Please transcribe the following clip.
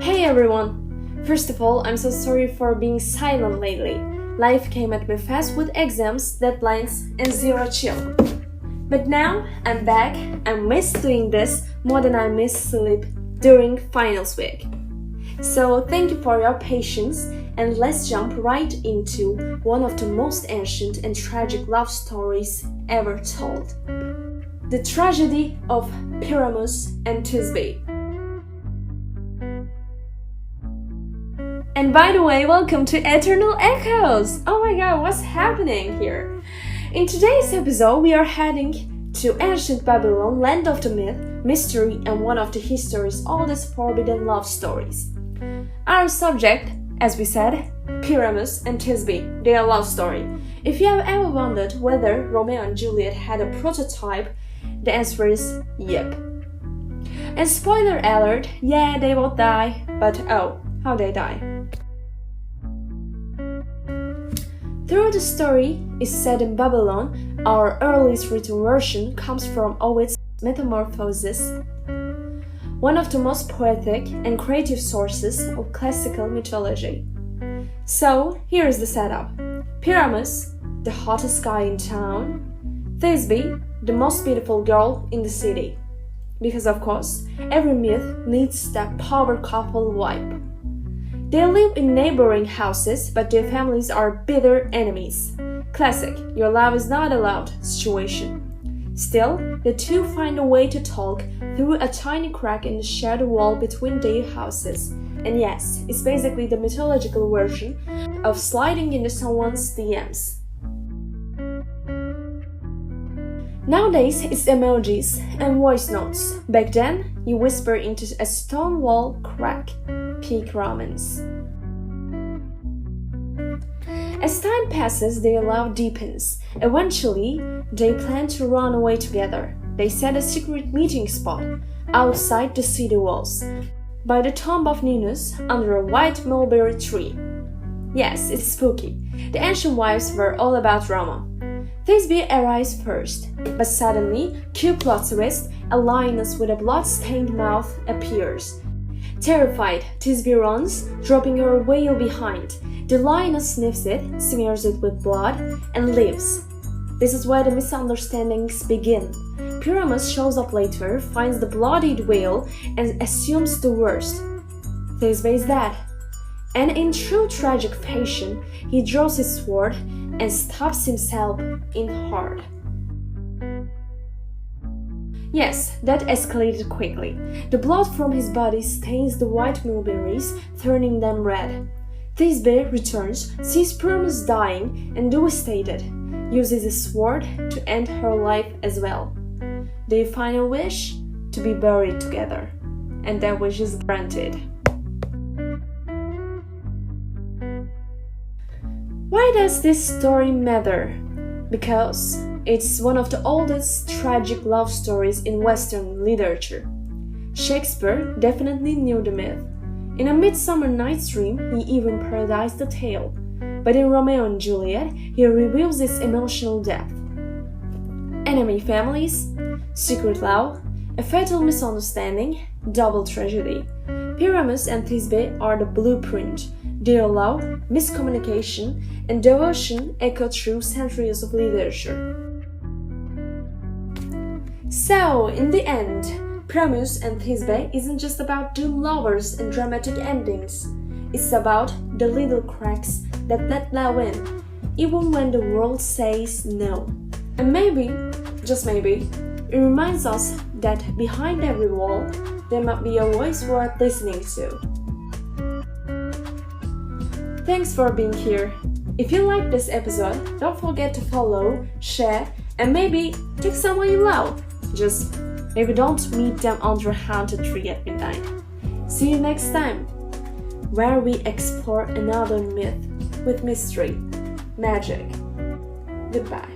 Hey everyone! First of all, I'm so sorry for being silent lately. Life came at me fast with exams, deadlines, and zero chill. But now I'm back. I miss doing this more than I miss sleep during finals week. So thank you for your patience, and let's jump right into one of the most ancient and tragic love stories ever told. The tragedy of Pyramus and Thisbe. And by the way, welcome to Eternal Echoes! Oh my god, what's happening here? In today's episode, we are heading to ancient Babylon, land of the myth, mystery, and one of the history's oldest forbidden love stories. Our subject, as we said, Pyramus and Thisbe, their love story. If you have ever wondered whether Romeo and Juliet had a prototype, the answer is yep. And spoiler alert, yeah, they both die, but oh, how they die. Though the story is set in Babylon, our earliest written version comes from Ovid's Metamorphoses, one of the most poetic and creative sources of classical mythology. So, here is the setup. Pyramus, the hottest guy in town. Thisbe, the most beautiful girl in the city. Because of course, every myth needs that power couple vibe. They live in neighboring houses, but their families are bitter enemies. Classic, your love is not allowed situation. Still, the two find a way to talk through a tiny crack in the shared wall between their houses. And yes, it's basically the mythological version of sliding into someone's DMs. Nowadays, it's emojis and voice notes. Back then, you whisper into a stone wall crack. Peak romance. As time passes, their love deepens. Eventually, they plan to run away together. They set a secret meeting spot outside the city walls, by the tomb of Ninus, under a white mulberry tree. Yes, it's spooky. The ancient wives were all about Roma. Thisbe arrives first, but suddenly, cue plot twist, a lioness with a blood-stained mouth appears. Terrified, Thisbe runs, dropping her veil behind. The lioness sniffs it, smears it with blood, and leaves. This is where the misunderstandings begin. Pyramus shows up later, finds the bloodied veil, and assumes the worst. Thisbe is dead. And in true tragic fashion, he draws his sword and stabs himself in heart. Yes, that escalated quickly. The blood from his body stains the white mulberries, turning them red. Thisbe returns, sees Pyramus dying and devastated, uses his sword to end her life as well. They final wish to be buried together, and that wish is granted. Why does this story matter? Because it's one of the oldest tragic love stories in Western literature. Shakespeare definitely knew the myth. In A Midsummer Night's Dream, he even parodized the tale. But in Romeo and Juliet, he reveals its emotional depth. Enemy families, secret love, a fatal misunderstanding, double tragedy. Pyramus and Thisbe are the blueprint. Their love, miscommunication, and devotion echo through centuries of literature. So, in the end, Pyramus and Thisbe isn't just about doomed lovers and dramatic endings. It's about the little cracks that let love in, even when the world says no. And maybe, just maybe, it reminds us that behind every wall, there might be a voice worth listening to. Thanks for being here. If you liked this episode, don't forget to follow, share, and maybe take someone you love. Just maybe don't meet them under a haunted tree at midnight. See you next time, where we explore another myth with mystery, magic. Goodbye.